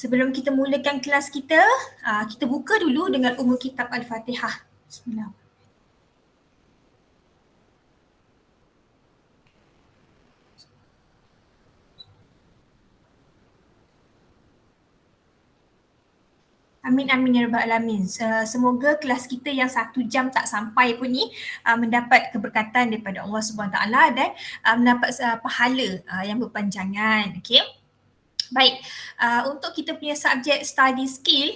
Sebelum kita mulakan kelas kita, kita buka dulu dengan umul kitab Al-Fatihah. Bismillah. Amin amin ya rabbal alamin. Semoga kelas kita yang 1 jam tak sampai pun ni mendapat keberkatan daripada Allah Subhanahu taala dan mendapat pahala yang berpanjangan. Okey. Baik. Untuk kita punya subjek study skill,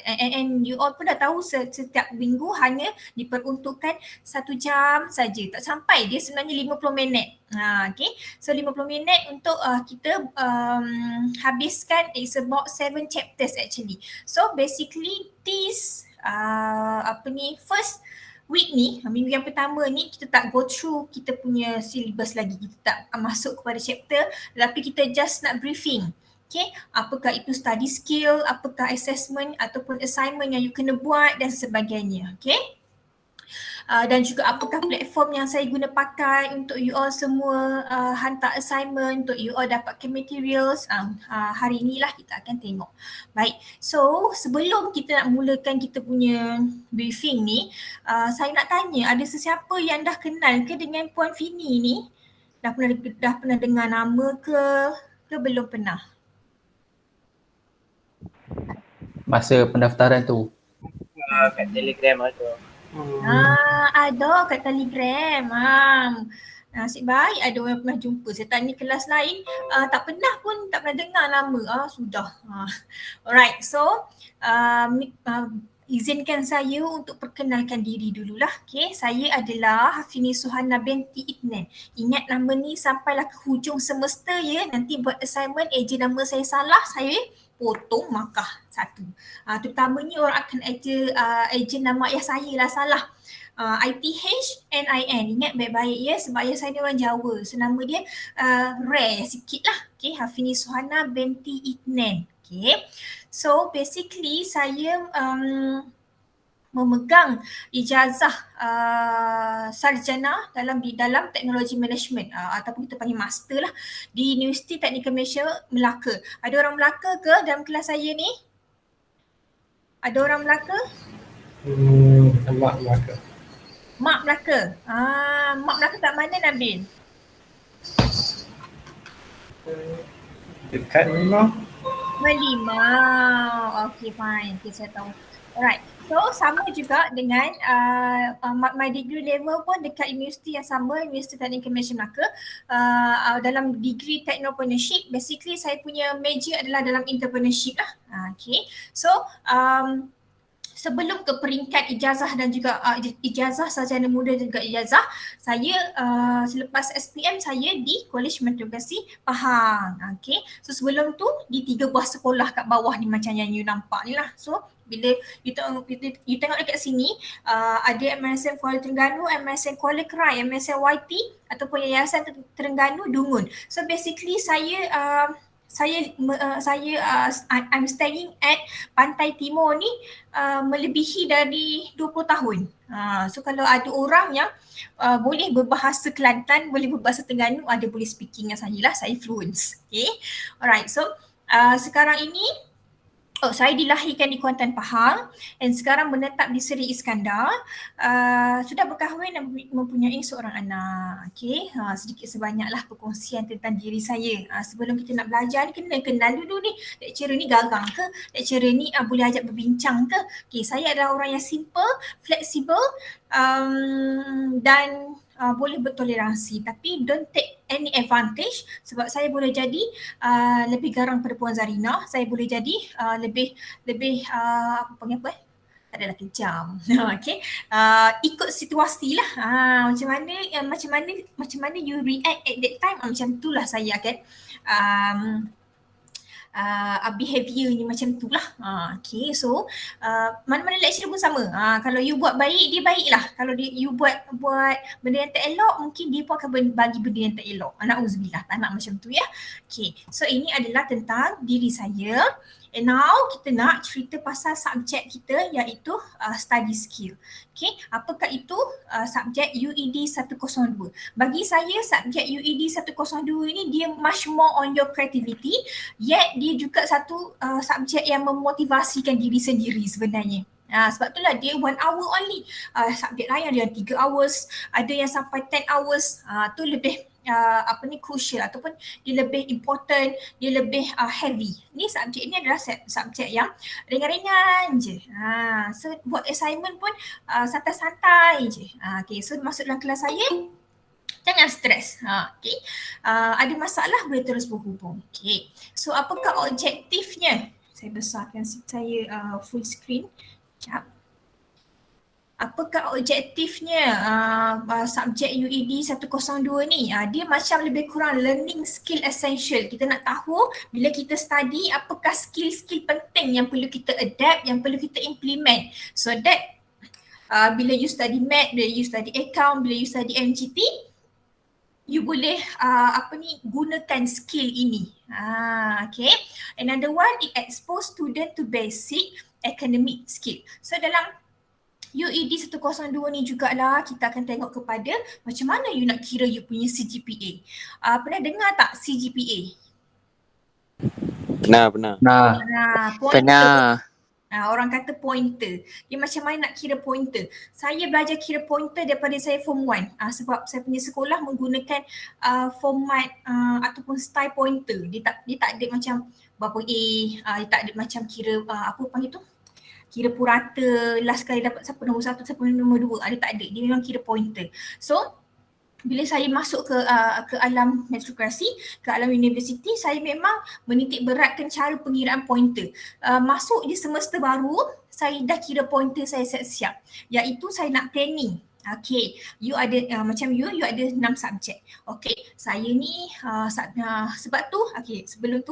and you all pun dah tahu setiap minggu hanya diperuntukkan 1 jam saja, tak sampai, dia sebenarnya 50 minit. Okay, so 50 minit untuk kita habiskan. It's about 7 chapters actually. So basically this first week ni, minggu yang pertama ni, kita tak go through kita punya syllabus lagi, kita tak masuk kepada chapter, tapi kita just nak briefing. Okay, apakah itu study skill, apakah assessment ataupun assignment yang you kena buat dan sebagainya. Okay, dan juga apakah platform yang saya guna pakai untuk you all semua hantar assignment, untuk you all dapatkan materials. Hari inilah kita akan tengok. Baik, so sebelum kita nak mulakan kita punya briefing ni, saya nak tanya, ada sesiapa yang dah kenal ke dengan Puan Fini ni? Dah pernah dengar nama ke belum pernah? Masa pendaftaran tu. Kat Telegram ada. Ada kat Telegram. Nasib baik ada orang pernah jumpa. Saya tanya kelas lain, tak pernah dengar nama. Sudah. Alright, so izinkan saya untuk perkenalkan diri dululah. Okay, saya adalah Hafini Suhana binti Itnan. Ingat nama ni sampailah ke hujung semester ya. Nanti buat assignment, eja nama saya salah, saya potong markah 1. Terutamanya orang akan eja nama ayah saya lah salah. ITHNIN. Ingat baik-baik ya, sebab ayah saya ni orang Jawa. So nama dia rare sikit lah. Okay, Hafini Suhana binti Itnan. Okay, so basically saya memegang ijazah sarjana dalam teknologi management, ataupun kita panggil master lah, di Universiti Teknikal Malaysia Melaka. Ada orang Melaka ke dalam kelas saya ni? Ada orang Melaka? Mak Melaka. Mak Melaka. Mak Melaka kat mana Nabil? Dekat Limau. Melimau. Okay, fine. Okay, saya tahu. Alright. So sama juga dengan my degree level pun dekat universiti yang sama, Universiti Teknikal Malaysia Melaka. Dalam degree technopreneurship, basically saya punya major adalah dalam entrepreneurship lah. Okay. So sebelum ke peringkat ijazah dan juga ijazah sarjana muda dan juga ijazah, saya selepas SPM saya di Kolej Meteorologi Pahang. Okay. So sebelum tu di 3 buah sekolah kat bawah ni macam yang you nampak ni lah. So bila you tengok dekat sini, ada MSN Kuala Terengganu, MSN Kuala Kerai, MSN YT ataupun Yayasan Terengganu Dungun. So basically I'm staying at Pantai Timur ni melebihi dari 20 tahun. So kalau ada orang yang boleh berbahasa Kelantan, boleh berbahasa Terengganu, ada boleh speaking dengan saya lah, saya fluent. Okay, alright. So sekarang ini saya dilahirkan di Kuantan Pahang dan sekarang menetap di Seri Iskandar. Sudah berkahwin dan mempunyai seorang anak. Okay, sedikit sebanyaklah perkongsian tentang diri saya. Sebelum kita nak belajar ni, kena kenal dulu ni. Lecturer ni garang ke? Lecturer ni boleh ajak berbincang ke? Okay, saya adalah orang yang simple, fleksibel dan boleh bertoleransi, tapi don't take any advantage, sebab saya boleh jadi lebih garang pada Puan Zarina, saya boleh jadi lebih apa panggil apa tak adalah kejam. Okay, ikut situasi lah, macam mana you react at that time, macam itulah saya akan behavior ni macam tu lah. Okay, so mana-mana lecturer pun sama. Kalau you buat baik, dia baik lah. Kalau you buat benda yang tak elok, mungkin dia pun akan bagi benda yang tak elok. Na'udzubillah, tak nak macam tu ya. Okay, so ini adalah tentang diri saya. And now kita nak cerita pasal subjek kita iaitu study skill. Okay, apakah itu subjek UED 102? Bagi saya subjek UED 102 ini dia much more on your creativity, yet dia juga satu subjek yang memotivasikan diri sendiri sebenarnya. Sebab itulah dia 1 hour only. Subjek lain ada yang 3 hours, ada yang sampai 10 hours. Tu lebih crucial ataupun dia lebih important, dia lebih heavy. Ni subjek ni adalah subjek yang ringan-ringan je. So buat assignment pun santai-santai je. Okay, so masuk dalam kelas saya, jangan stres. Okay. Ada masalah boleh terus berhubung. Okay. So apakah objektifnya? Saya besarkan saya full screen. Sekejap. Apakah objektifnya subjek UED 102 ni? Dia macam lebih kurang learning skill essential. Kita nak tahu bila kita study apakah skill-skill penting yang perlu kita adapt, yang perlu kita implement. So that bila you study math, bila you study account, bila you study MGT, you boleh gunakan skill ini. Okay. Another one, it expose student to basic academic skill. So dalam UED 102 ni jugalah kita akan tengok kepada macam mana you nak kira you punya CGPA. Pernah dengar tak CGPA? Pernah. Pointer. Pernah. Orang kata pointer. Dia macam mana nak kira pointer. Saya belajar kira pointer daripada saya form 1. Sebab saya punya sekolah menggunakan format ataupun style pointer. Dia tak ada macam berapa A, dia tak ada macam kira apa panggil tu? Kira purata, last kali dapat siapa nombor 1, siapa nombor 2. Dia tak ada. Dia memang kira pointer. So bila saya masuk ke alam meritokrasi, ke alam universiti, saya memang menitik beratkan cara pengiraan pointer. Masuk je semester baru, saya dah kira pointer saya siap-siap. Iaitu saya nak planning. Okay, you ada macam you ada 6 subjek. Okay, saya ni sebab tu, okay, sebelum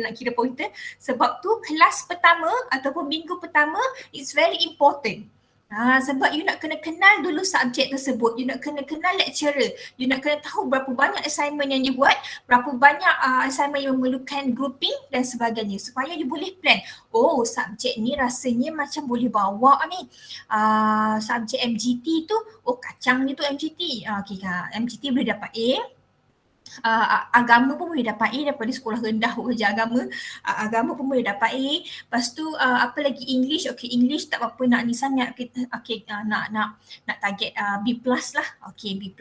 nak kira pointer, sebab tu kelas pertama ataupun minggu pertama is very important. Sebab you nak kena kenal dulu subjek tersebut, you nak kena kenal lecturer, you nak kena tahu berapa banyak assignment yang you buat, berapa banyak assignment yang memerlukan grouping dan sebagainya, supaya you boleh plan. Oh, subjek ni rasanya macam boleh bawa ni. Subjek MGT tu, oh kacang ni tu MGT. Okay, MGT boleh dapat A. Agama pun boleh dapat A daripada sekolah rendah belajar agama. Agama pun boleh dapat A. Lepas tu apa lagi, English. Okay, English tak apa nak ni sangat. Okay, nak target B+ lah. Okay, B+.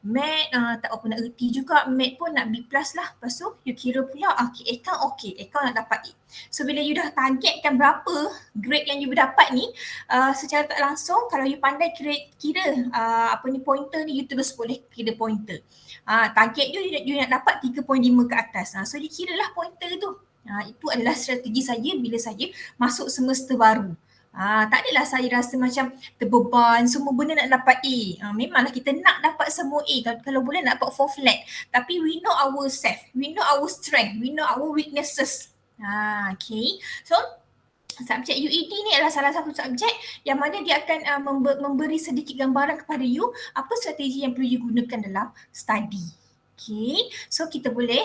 Math tak apa nak erti juga. Math pun nak B+ lah. Lepas tu you kira pula account nak dapat A. So bila you dah targetkan berapa grade yang you dapat ni, secara tak langsung kalau you pandai kira pointer ni, you terus boleh kira pointer. Target you nak dapat 3.5 ke atas. So dikiralah pointer tu. Itu adalah strategi saya bila saya masuk semester baru. Tak adalah saya rasa macam terbeban, semua benda nak dapat A. Memanglah kita nak dapat semua A, kalau boleh nak dapat 4 flat. Tapi we know ourselves, we know our strength, we know our weaknesses. Okay, so subjek UED ni adalah salah satu subjek yang mana dia akan memberi sedikit gambaran kepada you apa strategi yang perlu you gunakan dalam study. Okay, so kita boleh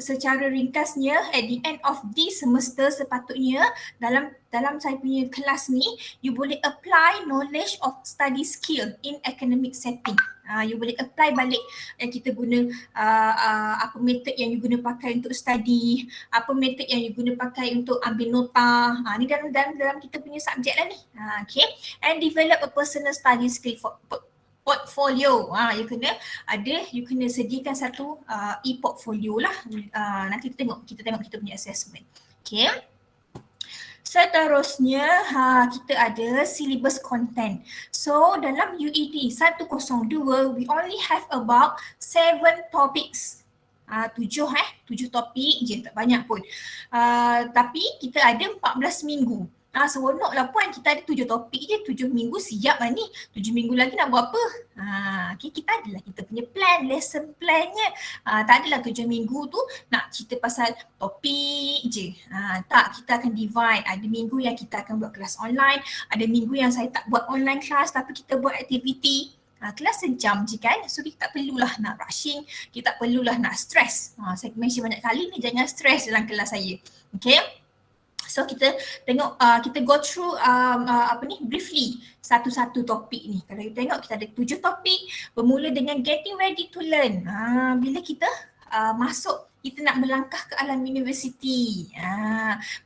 secara ringkasnya at the end of this semester sepatutnya dalam saya punya kelas ni, you boleh apply knowledge of study skill in academic setting. You boleh apply balik kita guna apa method yang you guna pakai untuk study, apa method yang you guna pakai untuk ambil nota. Ni dalam kita punya subjek lah ni. Okay, and develop a personal study skill for portfolio. You kena sediakan satu e-portfolio lah. Nanti kita tengok kita punya assessment. Okay. Seterusnya kita ada syllabus content. So dalam UED 102 we only have about 7 topics. 7 topik je, tak banyak pun. Tapi kita ada 14 minggu. Seronok lah puan, kita ada 7 topik je, 7 minggu siap lah ni. 7 minggu lagi nak buat apa? Okay, kita adalah kita punya plan, lesson plannya. Tak adalah 7 minggu tu nak cerita pasal topik je. Tak, kita akan divide. Ada minggu yang kita akan buat kelas online, ada minggu yang saya tak buat online class tapi kita buat aktiviti. Kelas sejam je kan, so kita tak perlulah nak rushing, kita tak perlulah nak stress. Saya mention banyak kali ni, jangan stress dalam kelas saya. Okay. So kita tengok, kita go through briefly satu-satu topik ni. Kalau you tengok kita ada 7 topik, bermula dengan getting ready to learn. Bila kita masuk, kita nak melangkah ke alam universiti,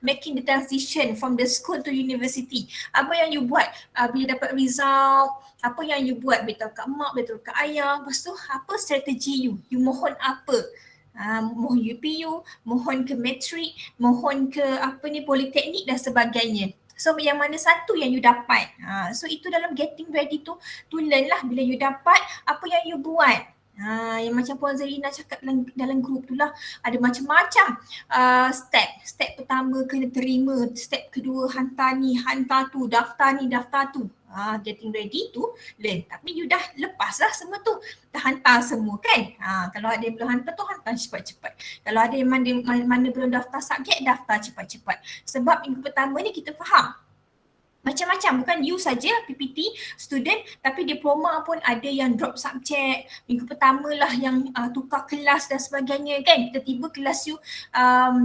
making the transition from the school to university. Apa yang you buat bila dapat result, apa yang you buat, beritahu kat mak, beritahu kat ayah, lepas tu apa strategi you mohon apa, mohon UPU, mohon ke matrik, mohon ke politeknik dan sebagainya. So yang mana satu yang you dapat, so itu dalam getting ready to learn lah. Bila you dapat, apa yang you buat. Yang macam Puan Zarina cakap dalam grup tu lah, ada macam-macam step pertama kena terima, step kedua hantar ni, hantar tu, daftar ni, daftar tu. Getting ready to learn. Tapi you dah lepas lah semua tu, dah hantar semua kan. Kalau ada yang belum hantar tu, hantar cepat-cepat. Kalau ada yang mana belum daftar subjek, daftar cepat-cepat. Sebab minggu pertama ni kita faham macam-macam, bukan you saja PPT student, tapi diploma pun ada yang drop subjek. Minggu pertama lah yang tukar kelas dan sebagainya kan. Tiba-tiba kelas you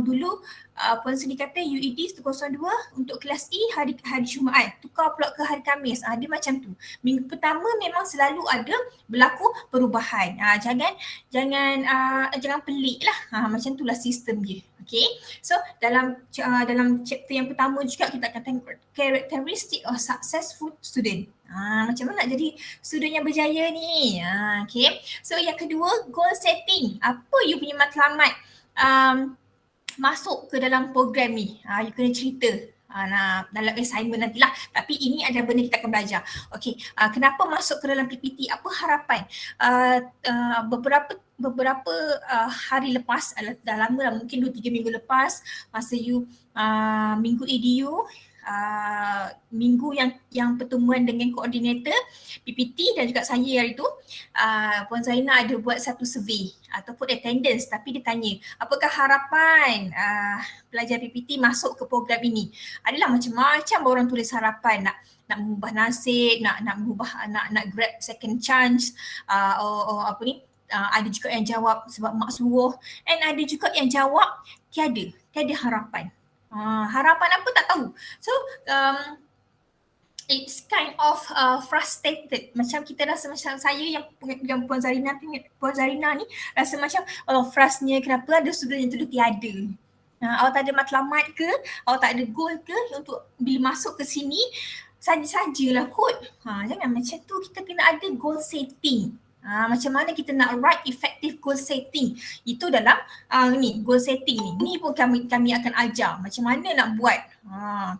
dulu Puan Sri kata UED 102 untuk kelas E hari Jumaat, tukar pula ke hari Khamis. Dia macam tu. Minggu pertama memang selalu ada berlaku perubahan. Jangan pelik lah. Macam tu lah sistem dia. Okay. So dalam chapter yang pertama juga kita akan tengok characteristic of successful student. Macam mana nak jadi student yang berjaya ni. Okay. So yang kedua, goal setting. Apa you punya matlamat masuk ke dalam program ni? You kena cerita dalam assignment nantilah. Tapi ini adalah benda kita akan belajar. Okay, kenapa masuk ke dalam PPT? Apa harapan? Beberapa hari lepas, dah lama lah, mungkin 2-3 minggu lepas, masa you minggu EDU, minggu yang pertemuan dengan koordinator PPT dan juga saya hari tu, Puan Zaina ada buat satu survey ataupun attendance, tapi dia tanya apakah harapan pelajar PPT masuk ke program ini. Adalah macam-macam orang tulis harapan, nak mengubah nasib, nak mengubah, nak grab second chance, ada juga yang jawab sebab mak suruh, and ada juga yang jawab tiada harapan. Harapan apa tak tahu. So it's kind of frustrated. Macam kita rasa, macam saya yang Puan Zarina ni rasa macam frustnya, kenapa ada student yang tuduh tiada. Awak tak ada matlamat ke, awak tak ada goal ke untuk bila masuk ke sini, saja-sajalah kot. Jangan macam tu, kita kena ada goal setting. Macam mana kita nak write effective goal setting. Itu dalam ni goal setting ni. Ni pun kami akan ajar macam mana nak buat.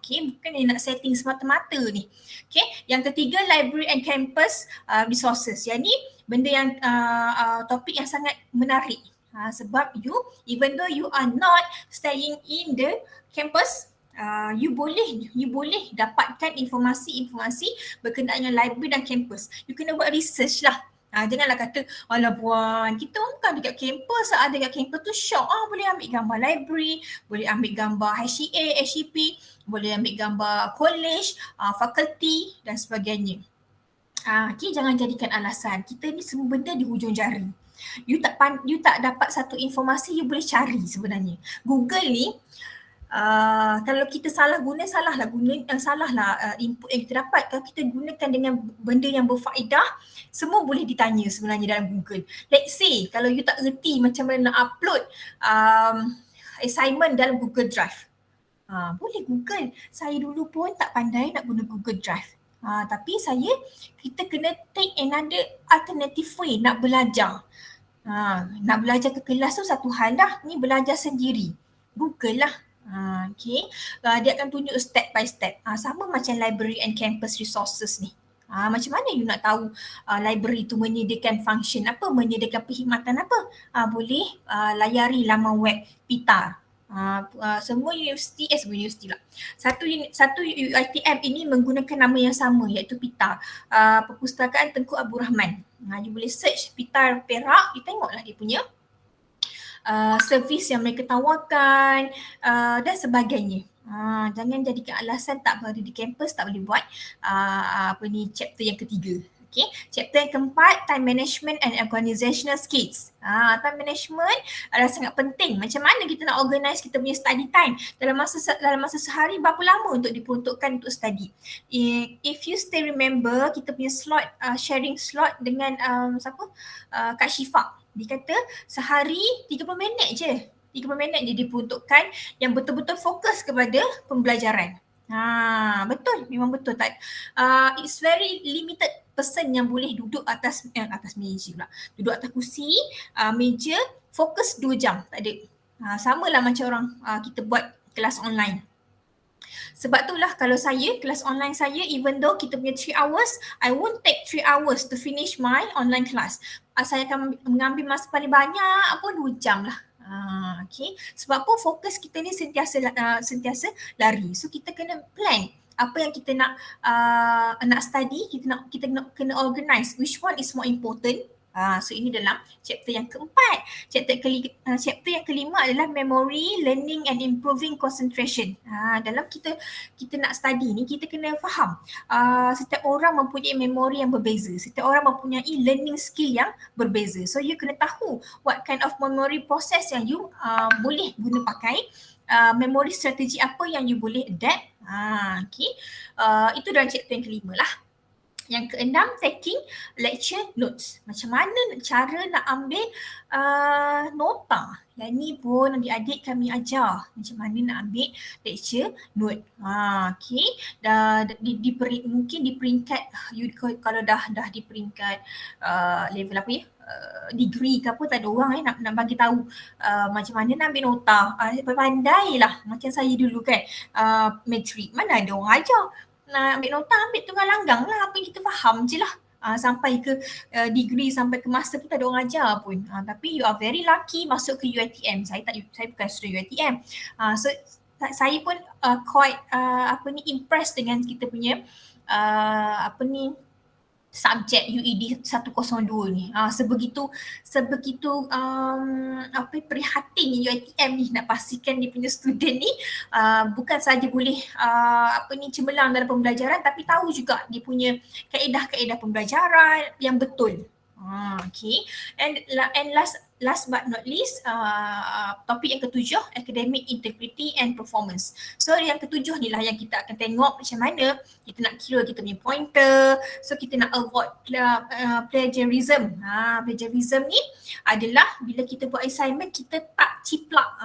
Okay, bukan nak setting semata-mata ni. Okay, yang ketiga, library and campus resources. Yang ni benda yang topik yang sangat menarik. Sebab even though you are not staying in the campus, you boleh dapatkan informasi berkenaan dengan library dan campus. You kena buat research lah. Janganlah kata, alah Puan, kita bukan dekat kampus, ada dekat kampus tu syok. Boleh ambil gambar library, boleh ambil gambar HCA, HCP, boleh ambil gambar college, fakulti dan sebagainya. Okay, jangan jadikan alasan. Kita ni semua benda di hujung jari. You tak dapat satu informasi, you boleh cari sebenarnya. Google ni, kalau kita salah input yang kita dapat. Kalau kita gunakan dengan benda yang berfaedah, semua boleh ditanya sebenarnya dalam Google. Let's say kalau you tak reti macam mana nak upload assignment dalam Google Drive, boleh Google. Saya dulu pun tak pandai nak guna Google Drive, tapi kita kena take another alternative way nak belajar. Nak belajar ke kelas tu satu hal dah, ni belajar sendiri, Google lah. Okay, dia akan tunjuk step by step. Sama macam library and campus resources ni. Macam mana you nak tahu library tu menyediakan function apa, menyediakan perkhidmatan apa? Boleh layari laman web PITAR. Semua universiti lah. Satu UiTM ini menggunakan nama yang sama, iaitu PITAR, Perpustakaan Tengku Abdul Rahman. You boleh search PITAR Perak, you tengoklah dia punya servis yang mereka tawarkan dan sebagainya. Jangan jadikan alasan tak berada di kampus tak boleh buat chapter yang ketiga. Okay, chapter yang keempat, time management and organizational skills. Time management adalah sangat penting. Macam mana kita nak organize kita punya study time dalam masa sehari, berapa lama untuk diperuntukkan untuk study. If you still remember, kita punya slot, sharing slot dengan Kak Syifa. Dia kata sehari 30 minit je. 30 minit je diperuntukkan yang betul-betul fokus kepada pembelajaran. Betul, memang betul. It's very limited person yang boleh duduk atas meja pula. Duduk atas kursi, meja, fokus 2 jam. Tak ada. Sama lah macam orang kita buat kelas online. Sebab itulah kalau saya, kelas online saya, even though kita punya 3 hours, I won't take 3 hours to finish my online class. Saya akan mengambil masa paling banyak pun 2 jam lah. Okay. Sebab apa fokus kita ni sentiasa lari. So kita kena plan apa yang kita nak study, kita nak kena organize which one is more important. So ini dalam chapter yang keempat. Chapter yang kelima adalah memory, learning and improving concentration. Dalam kita nak study ni, kita kena faham setiap orang mempunyai memori yang berbeza. Setiap orang mempunyai learning skill yang berbeza. So you kena tahu what kind of memory process yang you boleh guna pakai. Memory strategi apa yang you boleh adapt. Okay. Itu dalam chapter yang kelima lah. Yang keenam, taking lecture notes. Macam mana cara nak ambil nota. Yang ni pun adik-adik kami ajar macam mana nak ambil lecture note. Okay. Mungkin di peringkat, kalau dah di peringkat level apa ya, degree ke apa, tak ada orang nak bagi tahu macam mana nak ambil nota. Pandailah macam saya dulu kan, matrik mana ada orang ajar. Nak ambil nota, ambil tunggal langgang lah, apa yang kita faham je lah. Sampai ke degree, sampai ke master pun tak ada orang ajar pun. Tapi you are very lucky masuk ke UiTM. Saya bukan student UiTM. So saya pun quite impressed dengan kita punya subjek UED 102 ni. Sebegitu prihatin UiTM ni nak pastikan dia punya student ni bukan saja boleh cemerlang dalam pembelajaran, tapi tahu juga dia punya kaedah-kaedah pembelajaran yang betul. Okay. And last but not least, topik yang ketujuh, academic integrity and performance. So yang ketujuh ni lah yang kita akan tengok macam mana kita nak kira kita punya pointer. So kita nak avoid plagiarism. Plagiarism ni adalah bila kita buat assignment kita tak ciplak.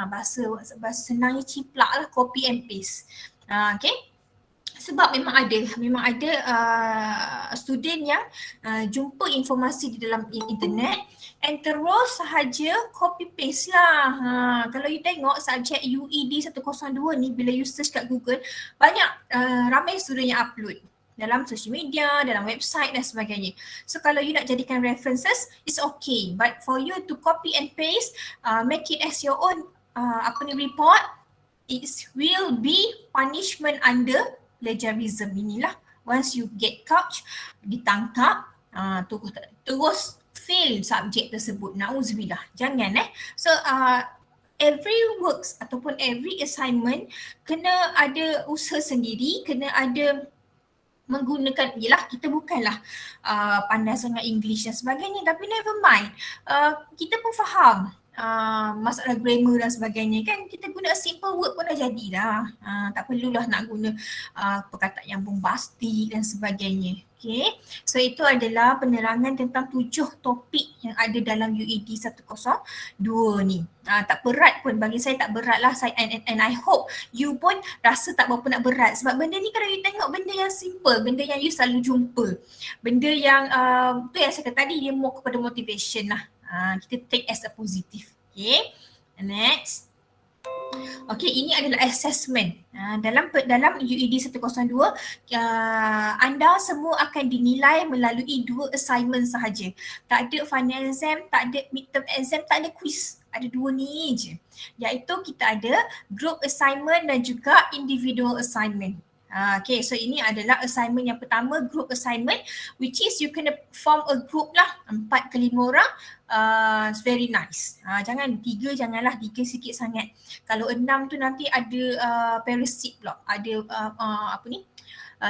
Bahasa senangnya ciplak lah, copy and paste. Okay. Sebab memang ada student yang jumpa informasi di dalam internet and terus sahaja copy paste lah. Kalau you tengok subjek UED 102 ni, bila you search kat Google, banyak ramai student yang upload dalam social media, dalam website dan sebagainya. So kalau you nak jadikan references, it's okay. But for you to copy and paste, make it as your own report, it will be punishment under plagiarism inilah. Once you get caught, ditangkap, terus fail subjek tersebut. Nauzubillah. Jangan So every works ataupun every assignment kena ada usaha sendiri, kena ada menggunakan, yelah kita bukanlah pandai sangat English dan sebagainya, tapi never mind. Kita pun faham masalah grammar dan sebagainya kan, kita guna simple word pun dah jadi dah. Tak perlulah nak guna perkataan yang bombastik dan sebagainya. Okay, so itu adalah penerangan tentang 7 topik yang ada dalam UED 102 ni. Tak berat pun, bagi saya tak berat lah. And I hope you pun rasa tak berapa nak berat, sebab benda ni kalau you tengok benda yang simple, benda yang you selalu jumpa, benda yang tu yang saya kata tadi, dia more kepada motivation lah. Kita take as a positive. Okay, next. Okay, ini adalah assessment. Dalam UED 102, anda semua akan dinilai melalui 2 assignment sahaja. Tak ada final exam, tak ada midterm exam, tak ada quiz. Ada 2 ni je. Iaitu kita ada group assignment dan juga individual assignment. Okay, so ini adalah assignment yang pertama, group assignment, which is you kena form a group lah, 4 ke 5 orang. It's very nice. Jangan 3, janganlah 3 sikit sangat. Kalau 6 tu nanti ada parasite pula, ada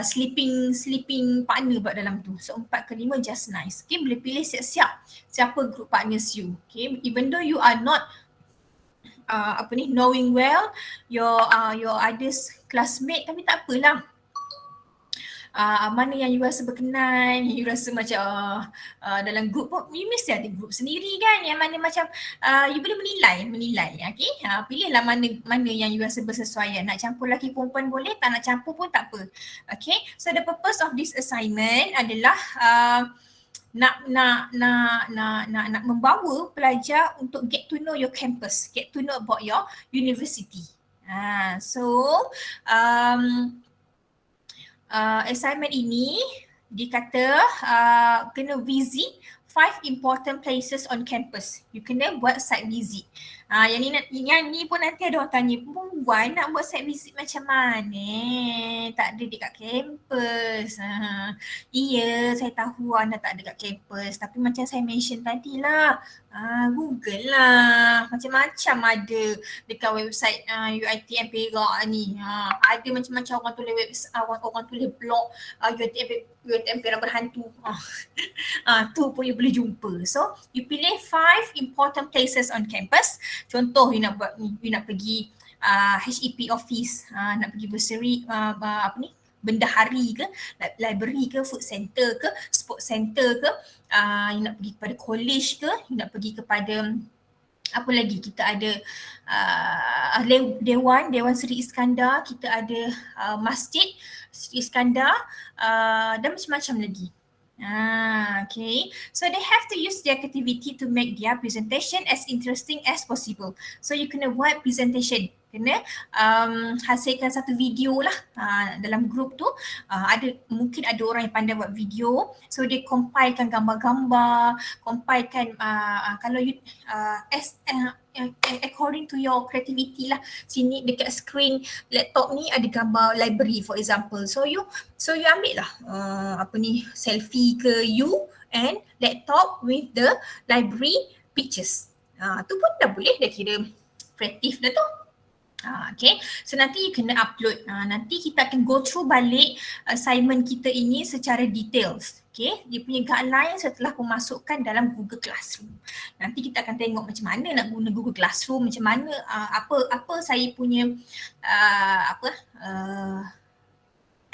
sleeping partner buat dalam tu. So 4 ke 5 just nice. Okay, boleh pilih siap-siap siapa group partners you. Okay, even though you are not knowing well your others classmate, tapi tak apalah. Mana yang you rasa berkenan, you rasa macam dalam group pun, you mesti ada group sendiri kan, yang mana macam you boleh menilai, okay. Pilihlah mana yang you rasa bersesuaian. Nak campur lelaki perempuan boleh, tak nak campur pun tak apa. Okay, so the purpose of this assignment adalah nak membawa pelajar untuk get to know your campus, get to know about your university. Assignment ini dikata kena visit 5 important places on campus. You kena buat site visit. Yang ni pun nanti ada orang tanya, perempuan nak buat site visit macam mana? Tak ada dekat kampus. Iya, saya tahu anda tak ada kat kampus, tapi macam saya mention tadi lah, Google lah. Macam-macam ada dekat website UiTM Perak ni. Ada macam-macam orang tulis website, orang tulis blog UiTM Perak berhantu. Tu pun you boleh jumpa. So, you pilih 5 important places on campus. Contoh you nak pergi HEP office, nak pergi bursary, bendahari ke, library ke, food center ke, sport center ke, you nak pergi kepada college ke, you nak pergi kepada apa lagi, kita ada Dewan Seri Iskandar, kita ada Masjid Seri Iskandar, dan macam-macam lagi. Okay, so they have to use their creativity to make their presentation as interesting as possible. So you kena buat presentation, kena hasilkan satu video lah. Dalam group tu mungkin ada orang yang pandai buat video, so dia compilekan gambar-gambar, compilekan kalau you according to your creativity lah. Sini dekat screen laptop ni ada gambar library for example, so you ambil lah selfie ke you and laptop with the library pictures. Tu pun dah boleh, dah kira kreatif dah tu. Okay, so nanti you kena upload. Nanti kita akan go through balik assignment kita ini secara details. Okay, dia punya guideline setelah pemasukan dalam Google Classroom. Nanti kita akan tengok macam mana nak guna Google Classroom, macam mana apa saya punya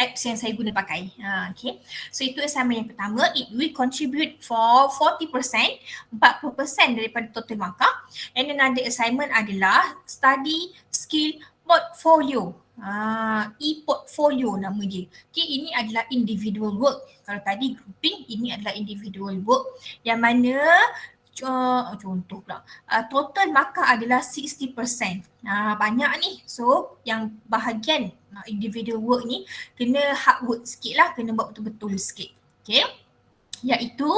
apps yang saya guna pakai. Okay, so itu assignment yang pertama. It will contribute for 40% daripada total markah. And another assignment adalah study skill portfolio. E-portfolio nama dia. Okay, ini adalah individual work. Kalau tadi grouping, ini adalah individual work yang mana contoh pula, total markah adalah 60%. Banyak ni. So yang bahagian individual work ni kena hard work sikit lah, kena buat betul-betul sikit. Okay, iaitu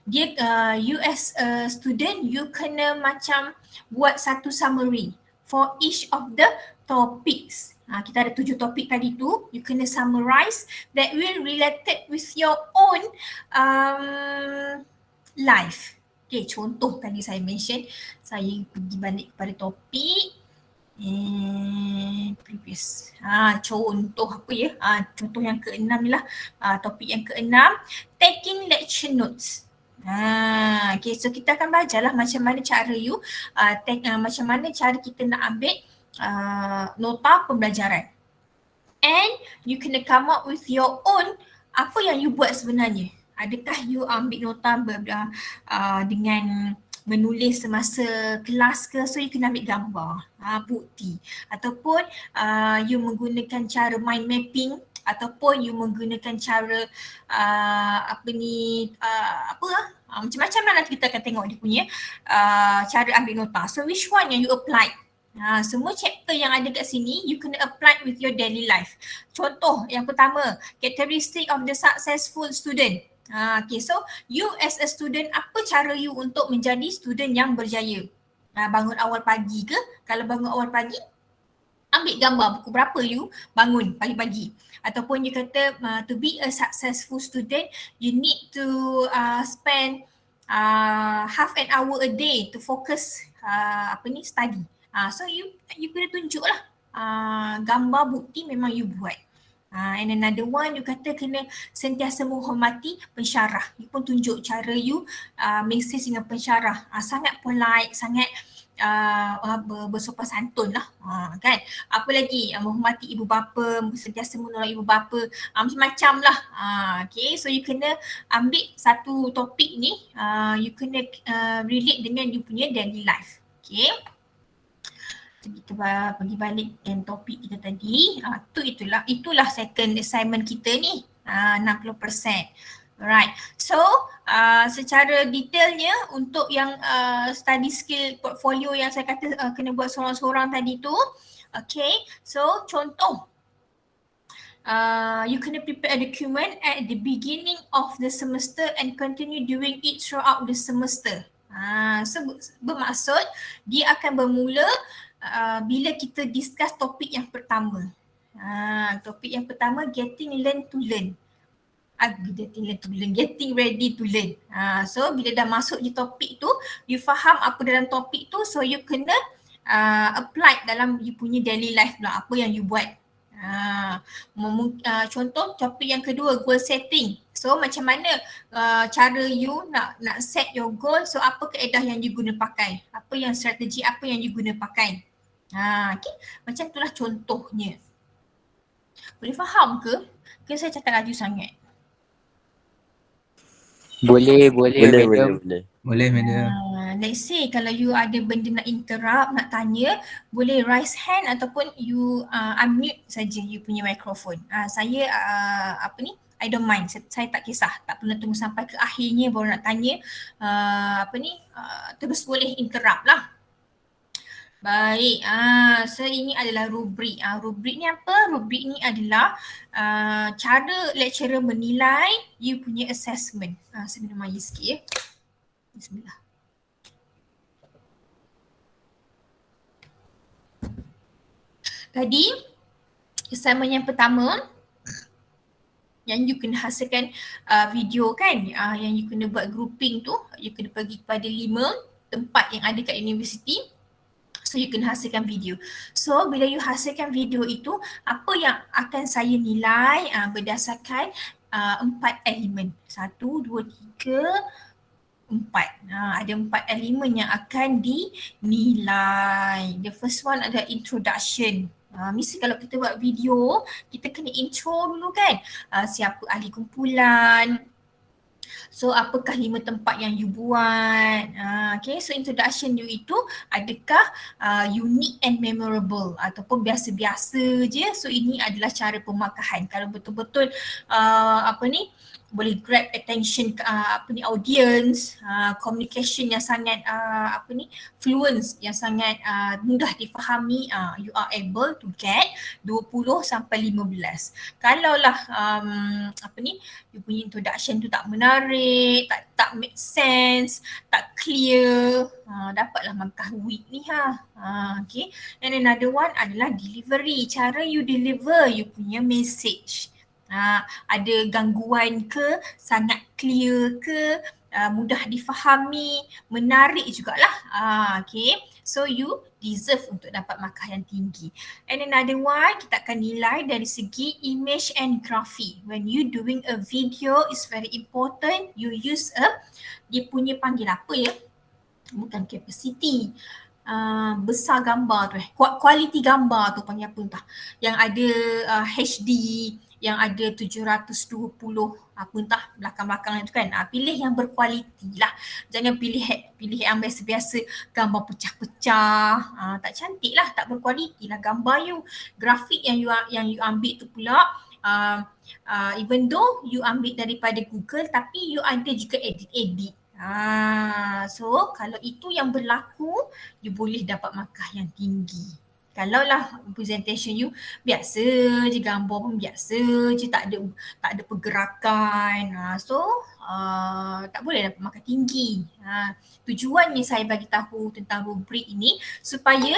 dia you as a student, you kena macam buat satu summary for each of the topics. Kita ada 7 topik tadi tu, you kena summarize that will related with your own life. Okay, contoh tadi saya mention, saya pergi balik kepada topik previous. Contoh apa ya? Contoh yang ke-6 ni lah. Topik yang ke-6, taking lecture notes. Okay, so kita akan belajarlah macam mana cara macam mana cara kita nak ambil nota pembelajaran. And you kena come up with your own, apa yang you buat sebenarnya. Adakah you ambil nota dengan menulis semasa kelas ke, so you kena ambil gambar, bukti. Ataupun you menggunakan cara mind mapping, ataupun you menggunakan cara macam-macam lah, nanti kita akan tengok dia punya cara ambil nota. So which one yang you apply? Semua chapter yang ada kat sini you kena apply with your daily life. Contoh yang pertama, characteristic of the successful student. Okay, so you as a student, apa cara you untuk menjadi student yang berjaya? Bangun awal pagi ke? Kalau bangun awal pagi, ambil gambar pukul berapa you bangun pagi-pagi. Ataupun you kata to be a successful student, you need to spend half an hour a day to focus study. So you kena tunjuk lah gambar bukti memang you buat. And another one, you kata kena sentiasa menghormati pensyarah. You pun tunjuk cara you message dengan pensyarah. Sangat polite, sangat bersopan santun lah, kan. Apa lagi, menghormati ibu bapa, sentiasa menolak ibu bapa, macam-macam lah. Okay, so you kena ambil satu topik ni, you kena relate dengan you punya daily life. Okay, kita pergi balik dengan topik kita tadi. Itulah second assignment kita ni, 60%. Alright, so secara detailnya untuk yang study skill portfolio yang saya kata kena buat seorang-seorang tadi tu. Okay, so contoh, you kena prepare a document at the beginning of the semester and continue doing it throughout the semester. So bermaksud dia akan bermula bila kita discuss topik yang pertama. Topik yang pertama, getting ready to learn. So bila dah masuk di topik tu, you faham apa dalam topik tu, so you kena apply dalam you punya daily life pula, apa yang you buat. Contoh topik yang kedua, goal setting. So macam mana cara you nak set your goal, so apa kaedah yang you guna pakai, apa yang strategi apa yang you guna pakai. Okay, macam itulah contohnya. Boleh faham ke? Ke saya cakap laju sangat? Boleh. Boleh, madam. Let's say kalau you ada benda nak interrupt, nak tanya, boleh raise hand ataupun you unmute saja you punya mikrofon. Saya I don't mind, saya tak kisah, tak perlu tunggu sampai ke akhirnya baru nak tanya, terus boleh interrupt lah. Baik, so ini adalah rubrik. Rubrik ni apa? Rubrik ni adalah cara lecturer menilai you punya assessment. Saya minum air sikit ya. Bismillah. Tadi, assignment yang pertama, yang you kena hasilkan video kan, yang you kena buat grouping tu, you kena pergi kepada 5 tempat yang ada kat universiti. So you kena hasilkan video. So bila you hasilkan video itu, apa yang akan saya nilai berdasarkan 4 elemen. 1, 2, 3, 4. Ada 4 elemen yang akan dinilai. The first one adalah introduction. Mesti kalau kita buat video, kita kena intro dulu kan. Siapa ahli kumpulan. So apakah 5 tempat yang you buat. Okay, so introduction you itu adakah unique and memorable ataupun biasa-biasa je. So ini adalah cara pemakahan. Kalau betul-betul boleh grab attention audience, communication yang sangat fluent, yang sangat mudah difahami, you are able to get 20 sampai 15. Kalaulah you punya introduction tu tak menarik, tak make sense, tak clear, dapatlah markah weak ni okay. And another one adalah delivery, cara you deliver you punya message. Ada gangguan ke, sangat clear ke, mudah difahami, menarik jugalah. Okay, so you deserve untuk dapat markah yang tinggi. And another one, kita akan nilai dari segi image and graphic. When you doing a video, it's very important you use dia punya panggil apa ya, bukan capacity, besar gambar tu quality gambar tu panggil apa entah, yang ada HD, yang ada 720 apa entah belakang-belakang tu kan. Pilih yang berkualiti lah. Jangan pilih yang biasa-biasa, gambar pecah-pecah. Tak cantik lah, tak berkualiti lah gambar you. Grafik yang you ambil tu pula, even though you ambil daripada Google, tapi you ada juga edit-edit. So kalau itu yang berlaku, you boleh dapat markah yang tinggi. Kalaulah presentation you biasa je, gambar pun biasa je, tak ada pergerakan, so tak boleh dapat markah tinggi. Tujuannya saya bagi tahu tentang rubrik ini supaya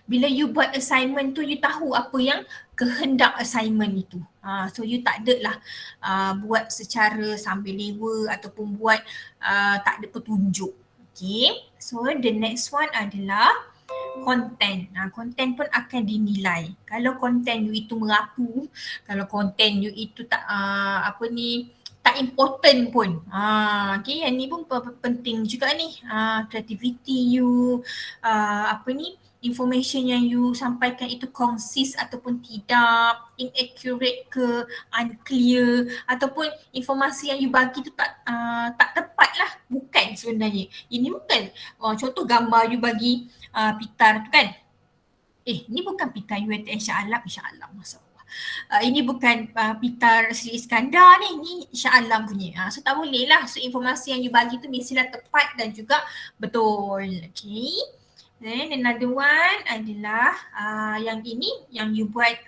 bila you buat assignment tu, you tahu apa yang kehendak assignment itu. So you tak ada lah buat secara sambil lewa ataupun buat tak ada petunjuk. Okay, so the next one adalah konten. Konten pun akan dinilai. Kalau konten you itu merapu, kalau konten you itu tak tak important pun. Okay, yang ni pun penting juga ni. Creativity you, information yang you sampaikan itu konsis ataupun tidak, inaccurate ke, unclear, ataupun informasi yang you bagi tu tak tepat lah. Bukan sebenarnya. Ini bukan. Contoh gambar you bagi pitar tu kan. Ni bukan pitar UiTM Shah Alam, masya-Allah. Ini bukan pitar Sri Iskandar ni Shah Alam punya. So tak boleh lah. So informasi yang you bagi tu mestilah tepat dan juga betul. Okay. Then another one adalah yang ini yang you buat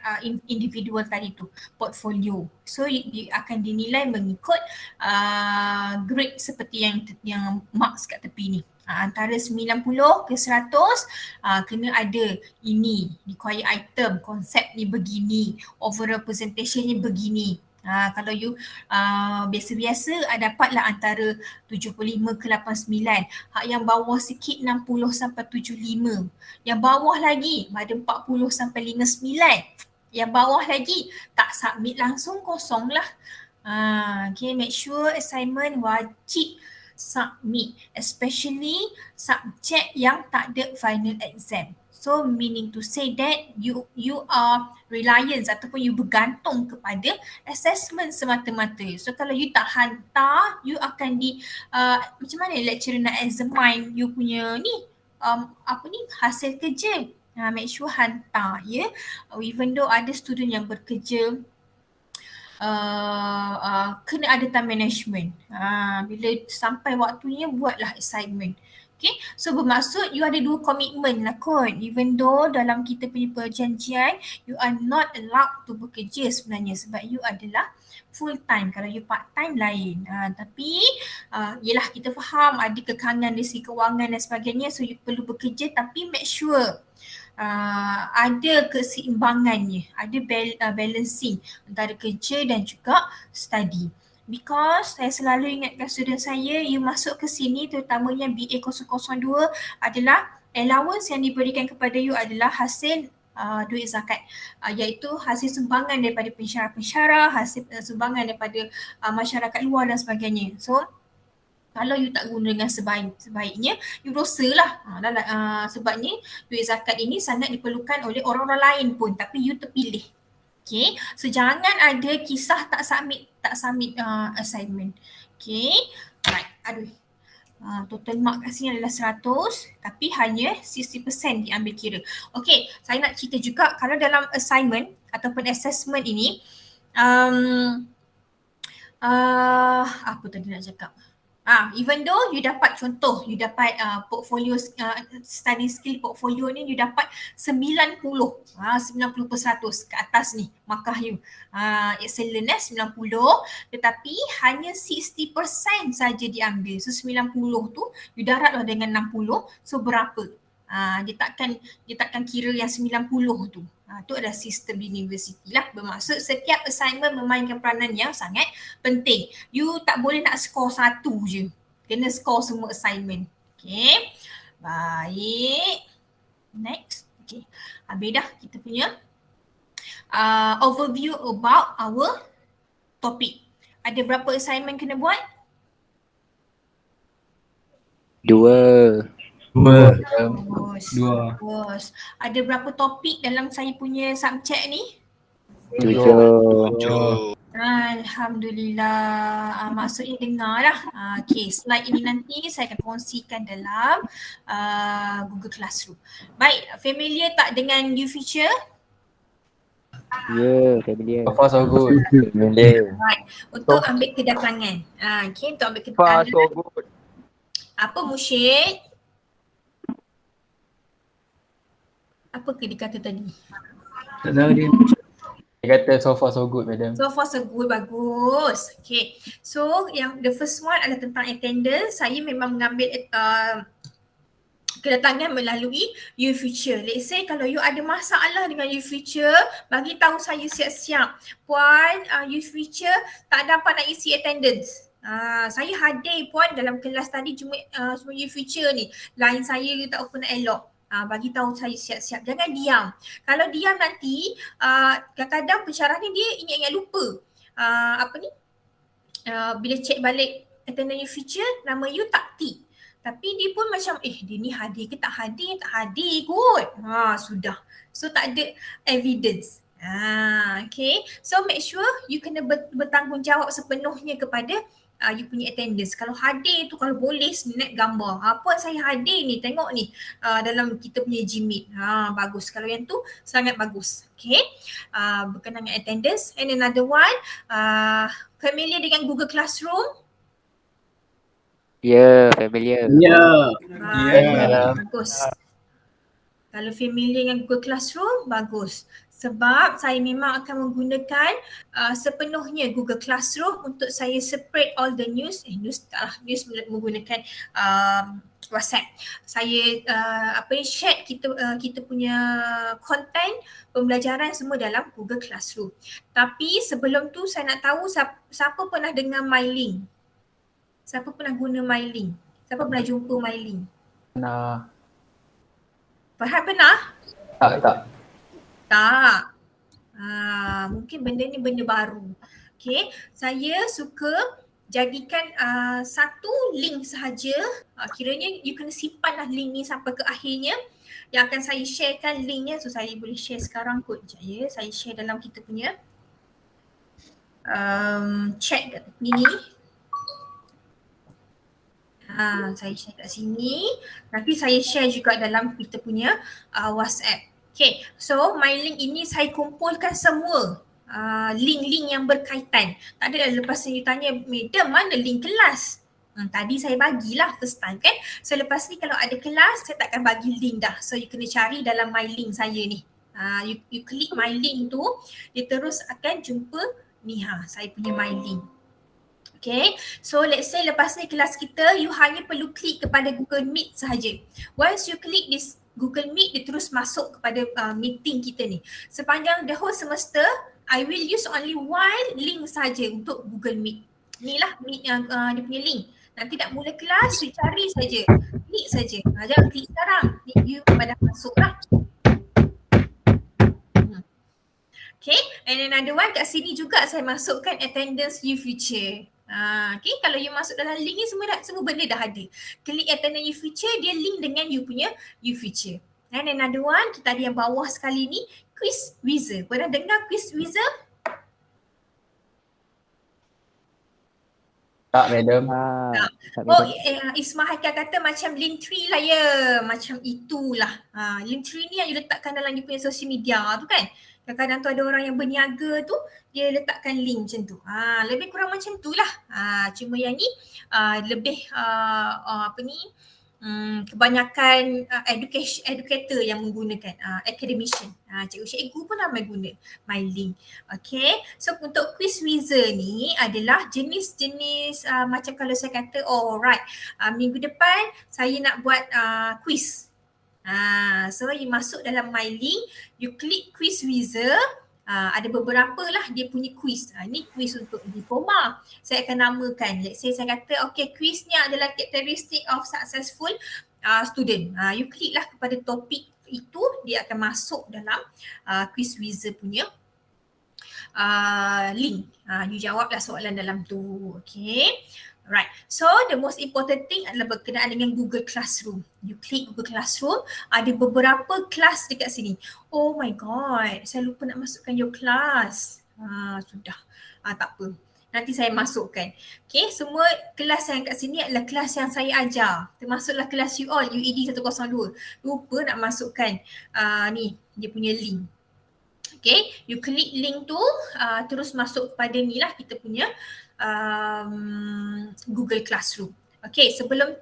individual tadi tu, portfolio. So you akan dinilai mengikut grade seperti yang marks kat tepi ni. Antara 90 ke 100 kena ada ini, required item, konsep ni begini, overall presentation ni begini. Kalau you biasa-biasa dapatlah antara 75 ke 89. Yang bawah sikit 60 sampai 75. Yang bawah lagi ada 40 sampai 59. Yang bawah lagi tak submit langsung, kosong lah. Okay, make sure assignment wajib submit, especially subjek yang tak ada final exam. So meaning to say that you are reliant ataupun you bergantung kepada assessment semata-mata. So kalau you tak hantar, you akan macam mana lecturer nak examine you punya ni hasil kerja. Make sure hantar ya. Even though ada student yang bekerja kena ada time management. Bila sampai waktunya buatlah assignment. Okay, so bermaksud you ada 2 komitmen lah kot. Even though dalam kita punya perjanjian you are not allowed to bekerja sebenarnya sebab you adalah full time. Kalau you part time lain. Tapi yelah kita faham ada kekangan dari segi kewangan dan sebagainya, so you perlu bekerja tapi make sure ada keseimbangannya, ada balancing antara kerja dan juga study. Because saya selalu ingatkan student saya, you masuk ke sini terutamanya BA 002 adalah allowance yang diberikan kepada you adalah hasil duit zakat, iaitu hasil sumbangan daripada pensyarah-pensyarah, hasil sumbangan daripada masyarakat luar dan sebagainya. So kalau you tak guna dengan sebaiknya, you berdosa lah. Sebabnya duit zakat ini sangat diperlukan oleh orang-orang lain pun, tapi you terpilih. Okay, so jangan ada kisah tak submit assignment. Okay, right, total mark kat sini adalah 100 tapi hanya 60% diambil kira. Okay, saya nak cerita juga kalau dalam assignment ataupun assessment ini apa tadi nak cakap? Even though you dapat contoh, you dapat portfolio study skill portfolio ni you dapat 90% ke atas ni markah you. Excellent 90 tetapi hanya 60% saja diambil. So 90 tu you daratlah dengan 60, so berapa? Dia takkan kira yang 90 tu. Itu adalah sistem di universiti lah. Bermaksud setiap assignment memainkan peranan yang sangat penting. You tak boleh nak skor 1 je. Kena skor semua assignment. Okay. Baik. Next. Okay. Habis dah kita punya overview about our topic. Ada berapa assignment kena buat? 2. Bagus. Ada berapa topik dalam saya punya subjek ni? 7. Alhamdulillah. Maksudnya dengar lah. Okay, slide ini nanti saya akan kongsikan dalam Google Classroom. Baik, familiar tak dengan UFeature? Ya, familiar. So far so good. Familiar. Right. Untuk ambil kedatangan. Okay, untuk ambil So far kedatangan. so good. Apa Musyid? Apa ke dia kata tadi? Tak tahu dia. Dia kata so far so good, madam. So far so good, bagus. Okay, so yang the first one adalah tentang attendance. Saya memang mengambil kedatangan melalui UFeature. Let's say kalau you ada masalah dengan UFeature, bagi tahu saya siap-siap. Puan, UFeature tak dapat nak isi attendance. Saya hadir puan dalam kelas tadi cuma UFeature ni. Line saya tak open nak elok. Bagi tahu saya siap-siap, jangan diam. Kalau diam nanti kadang-kadang pensyarah ni dia ingat-ingat lupa. Bila check balik attendance you feature, nama you tak tick. Tapi dia pun macam dia ni hadir ke tak hadir? Tak hadir kot. Sudah. So tak ada evidence. Okay. So make sure you kena bertanggungjawab sepenuhnya kepada you punya attendance. Kalau hadir tu, kalau boleh snap gambar. Apa saya hadir ni, tengok ni dalam kita punya Gmeet. Bagus. Kalau yang tu sangat bagus. Okay. Berkenaan dengan attendance. And another one, familiar dengan Google Classroom? Familiar. Bagus. Kalau familiar dengan Google Classroom, bagus. Sebab saya memang akan menggunakan sepenuhnya Google Classroom untuk saya separate all the news menggunakan WhatsApp. Saya share kita punya konten pembelajaran semua dalam Google Classroom. Tapi sebelum tu saya nak tahu siapa pernah dengar MyLink? Siapa pernah guna MyLink? Siapa pernah jumpa MyLink? Nah, Farhad pernah? tak. Mungkin benda ni benda baru. Okay, saya suka jadikan satu link sahaja. Kiranya you kena simpanlah link ni sampai ke akhirnya. Yang akan saya sharekan linknya. So saya boleh share sekarang kot. Sekejap ya. Saya share dalam kita punya chat ni. Saya share kat sini. Nanti saya share juga dalam kita punya WhatsApp. Okay, so MyLink ini saya kumpulkan semua link-link yang berkaitan. Tak ada lepas ni you tanya, madam mana link kelas? Tadi saya bagilah first time kan. So lepas ni kalau ada kelas, saya takkan bagi link dah. So you kena cari dalam MyLink saya ni. You klik MyLink tu, dia terus akan jumpa ni saya punya MyLink. Okay, so let's say lepas ni kelas kita, you hanya perlu klik kepada Google Meet sahaja. Once you klik this Google Meet, dia terus masuk kepada meeting kita ni. Sepanjang the whole semester, I will use only one link saja untuk Google Meet. Inilah Meet yang dia punya link. Nanti nak mula kelas, you cari saja. Klik saja. Jangan klik sekarang. You dah masuk lah. Okay, and another one kat sini juga saya masukkan attendance you feature. Okay, kalau you masuk dalam link ni semua benda dah ada. Klik attendance you feature, dia link dengan you punya you feature. And another one, kita ada yang bawah sekali ni, quiz wizard. Pernah dengar quiz wizard? Tak, madam. Isma Haikal kata macam Linktree lah ya. Macam itulah. Linktree ni yang you letakkan dalam you punya social media tu kan. Kadang-kadang tu ada orang yang berniaga tu, dia letakkan link macam tu. Lebih kurang macam tu lah. Cuma yang ni lebih kebanyakan educator yang menggunakan, academician. Cikgu-cikgu pun ramai guna MyLink. Okay, so untuk quiz wizard ni adalah jenis-jenis macam kalau saya kata, alright, minggu depan saya nak buat quiz. So you masuk dalam MyLink, you klik quiz wizard, ada beberapa lah dia punya quiz. Ni quiz untuk diploma. Saya akan namakan. Let's say saya kata, okay, quiz ni adalah characteristic of successful student. You klik lah kepada topik itu, dia akan masuk dalam quiz wizard punya link. You jawablah soalan dalam tu. Okay. Right. So the most important thing adalah berkenaan dengan Google Classroom. You klik Google Classroom, ada beberapa kelas dekat sini. Oh my god, saya lupa nak masukkan your class. Sudah. Tak apa. Nanti saya masukkan. Okay, semua kelas yang kat sini adalah kelas yang saya ajar. Termasuklah kelas you all, UED 102. Lupa nak masukkan ni, dia punya link. Okay, you klik link tu, terus masuk kepada ni lah kita punya Google Classroom. Okay, sebelum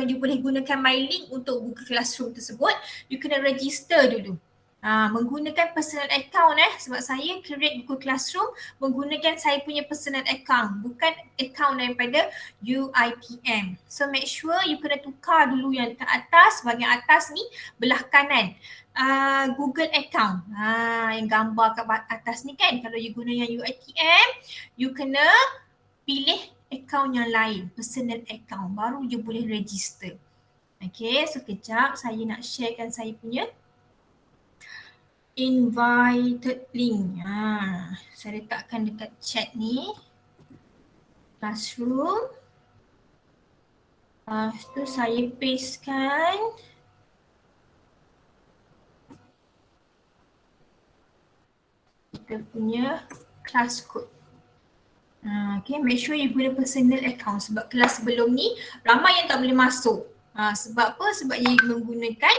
you boleh gunakan MyLink untuk Google Classroom tersebut, you kena register dulu. Menggunakan personal account sebab saya create Google Classroom menggunakan saya punya personal account, bukan account daripada UITM. So make sure you kena tukar dulu yang dekat atas, bahagian atas ni belah kanan. Google account. Yang gambar kat atas ni kan, kalau you guna yang UITM, you kena pilih account yang lain, personal account, baru you boleh register. Okay, so kejap saya nak sharekan saya punya invited link. Saya letakkan dekat chat ni. Classroom. Lepas tu saya pastekan. Kita punya class code. Okay, make sure you guna personal account sebab kelas sebelum ni ramai yang tak boleh masuk. Sebab apa? Sebab ia menggunakan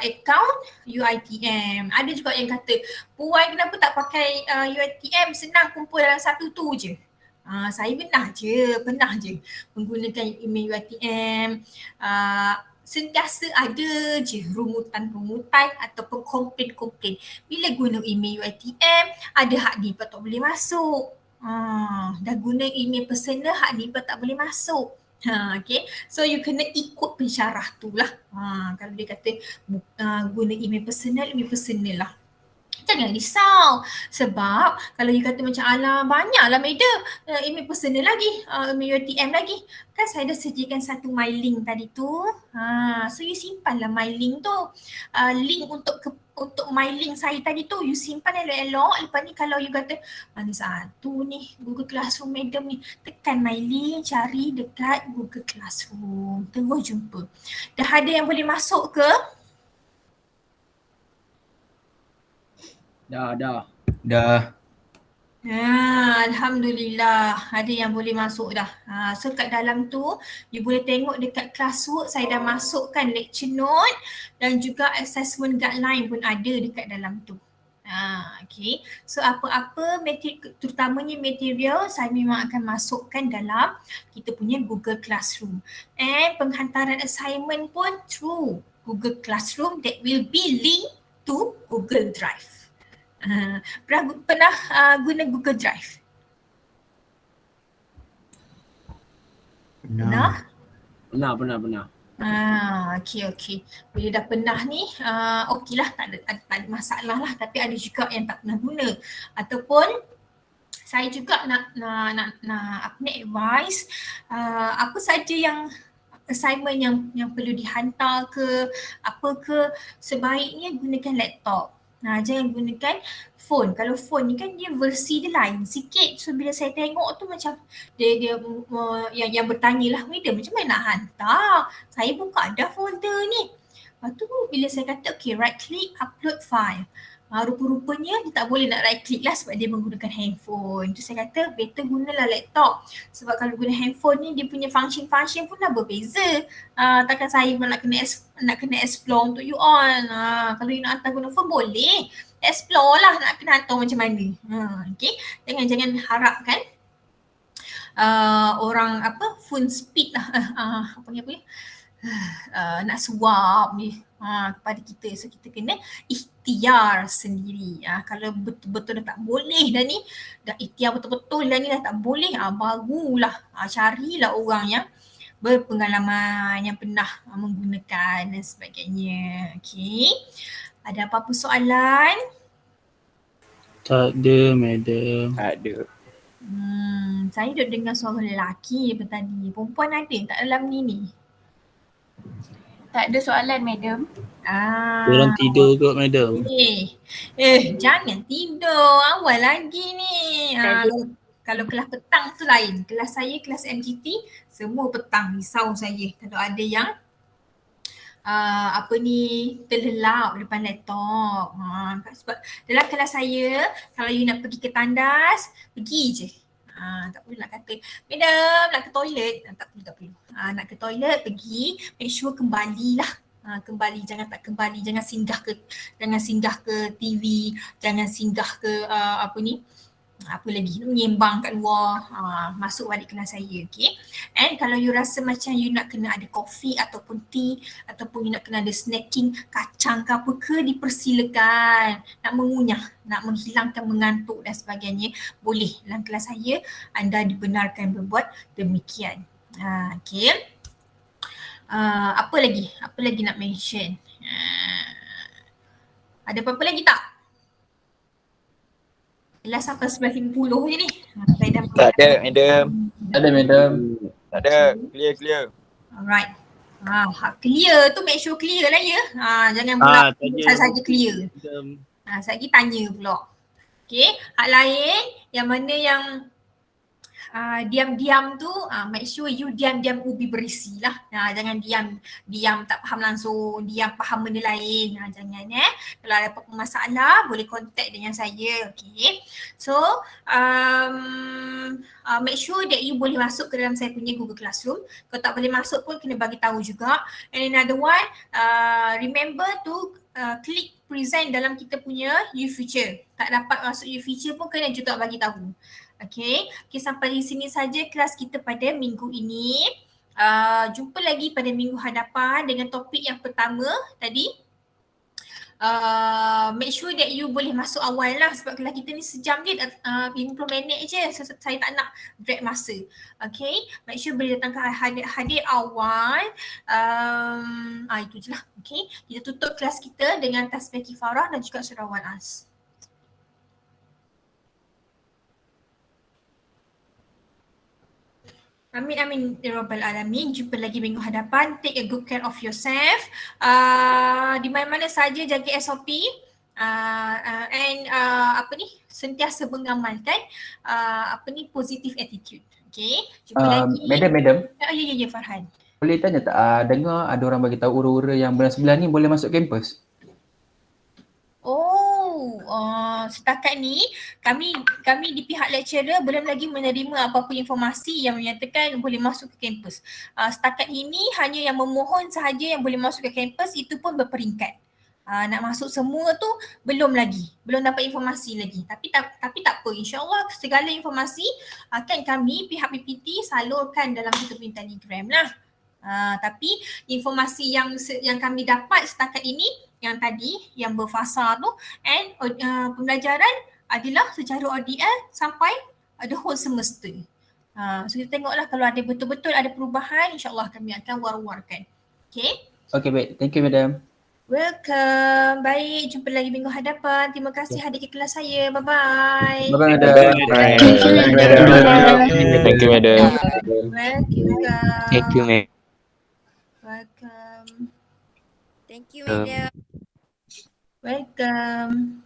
account UiTM. Ada juga yang kata, Puan kenapa tak pakai UiTM, senang kumpul dalam satu tu je. Saya pernah je menggunakan email UiTM. Sentiasa ada je rumutan-rumutan ataupun komplain-komplain. Bila guna email UiTM, ada hak ni tak boleh masuk. Dah guna email personal, hak ni tak boleh masuk. Okay, so you kena ikut pensyarah tu lah. Kalau dia kata guna email personal lah. Jangan risau sebab kalau you kata macam alah banyaklah madam email personal lagi, email UiTM lagi. Kan saya dah sediakan satu my link tadi tu. So you simpanlah my link tu. Link untuk my link saya tadi tu you simpan elok-elok. Lepas ni kalau you kata mana satu ni Google Classroom madam ni, tekan my link, cari dekat Google Classroom. Terus jumpa. Dah ada yang boleh masuk ke? Dah. Alhamdulillah ada yang boleh masuk dah. So kat dalam tu you boleh tengok dekat classwork saya dah masukkan lecture note dan juga assessment guideline pun ada dekat dalam tu. Okay. So apa-apa terutamanya material saya memang akan masukkan dalam kita punya Google Classroom. And penghantaran assignment pun through Google Classroom that will be linked to Google Drive. Pernah guna Google Drive? Pernah? Pernah. Okay. Bila dah pernah ni, okey lah, tak ada masalah lah. Tapi ada juga yang tak pernah guna. Ataupun saya juga nak advise apa saja yang assignment yang perlu dihantar ke apa ke, sebaiknya gunakan laptop. Jangan gunakan phone. Kalau phone ni kan dia versi dia lain sikit. So bila saya tengok tu macam dia yang bertanya lah, madam macam mana nak hantar? Saya buka dah folder ni. Lepas tu bila saya kata okay, right click upload file. Rupa-rupanya dia tak boleh nak right click lah sebab dia menggunakan handphone. Tu saya kata better gunalah laptop. Sebab kalau guna handphone ni dia punya function pun dah berbeza. Takkan saya pun nak kena explore untuk you all. Kalau you nak hantar guna phone boleh. Explore lah nak kena hantar macam mana. Okay. Jangan harapkan orang phone speed lah. Nak suap ni kepada kita. So kita kena ikhtiar sendiri. Kalau betul-betul dah tak boleh dah ni, dah ikhtiar betul-betul dah ni dah tak boleh, barulah carilah orang yang berpengalaman, yang pernah menggunakan dan sebagainya. Okay. Ada apa-apa soalan? Tak ada, madam. Ada. Saya duduk dengar suara lelaki daripada tadi. Perempuan ada tak dalam ni? Tak ada soalan, madam. Orang tidur kot, madam. Jangan tidur. Awal lagi ni. Kalau kelas petang tu lain. Kelas saya, kelas MGT, semua petang. Risau saya kalau ada yang terlelap depan laptop. Sebab dalam kelas saya, kalau you nak pergi ke tandas, pergi je. Tak perlu nak kata, madam nak ke toilet. Tak perlu. Nak ke toilet, pergi, make sure kembalilah. Kembali, jangan singgah ke TV, jangan singgah ke menyembang kat luar, masuk balik kelas saya. Okay. And kalau you rasa macam you nak kena ada kopi ataupun tea ataupun you nak kena ada snacking, kacang ke apa ke, dipersilakan. Nak mengunyah, nak menghilangkan mengantuk dan sebagainya, boleh. Dalam kelas saya anda dibenarkan berbuat demikian. Okay. Apa lagi nak mention? Ada apa-apa lagi tak? Kelas sampai 11.50 je ni. Saya dah Tak ada, madam. Tak ada, madam. Tak ada. Clear. Alright. Clear tu make sure clear lah ya. Jangan pula saja clear. Madam. Saya lagi tanya pula. Okay, hak lain yang mana yang diam-diam tu make sure you diam-diam ubi berisi lah. Jangan diam tak faham langsung, diam faham benda lain. Jangan Kalau ada apa-apa masalah boleh contact dengan saya. Okay. So make sure that you boleh masuk ke dalam saya punya Google Classroom. Kalau tak boleh masuk pun kena bagi tahu juga. And another one, remember to klik present dalam kita punya U-Future. Tak dapat masuk U-Future pun kena juga bagi tahu. Okay, sampai di sini saja kelas kita pada minggu ini. Jumpa lagi pada minggu hadapan dengan topik yang pertama tadi. Make sure that you boleh masuk awal lah sebab kelas kita ni sejam je, 50 minit je. Saya tak nak drag masa. Okay, make sure boleh datang ke hadir awal. Itu je lah. Okay, kita tutup kelas kita dengan tasbih kifarah dan juga surah Wal-As. Amin amin ya rabbal alamin. Jumpa lagi minggu hadapan. Take a good care of yourself. Di mana-mana saja jaga SOP. And sentiasa mengamalkan positive attitude. Okay. Jumpa lagi. Madam. Ya Farhan. Boleh tanya tak, dengar ada orang bagi tahu ura-ura yang bulan 9 ni boleh masuk kampus? Setakat ni kami di pihak lecturer belum lagi menerima apa-apa informasi yang menyatakan boleh masuk ke kampus. Setakat ini hanya yang memohon sahaja yang boleh masuk ke kampus, itu pun berperingkat. Nak masuk semua tu belum dapat informasi lagi. Tapi tak apa, insyaAllah segala informasi akan kami pihak PPT salurkan dalam kita punya Telegram lah. Tapi informasi yang kami dapat setakat ini yang tadi yang berfasa tu, and pembelajaran adalah secara ODL sampai the whole semester. So kita tengoklah kalau ada betul-betul ada perubahan, insyaAllah kami akan war-warkan. Okay? Okay, baik. Thank you, Madam. Welcome. Baik, jumpa lagi minggu hadapan. Terima kasih hadir ke kelas saya. Bye-bye. Bye-bye, Madam. Thank you, Madam. Welcome. Thank you, Madam. Welcome. Thank you, Madam. Welcome.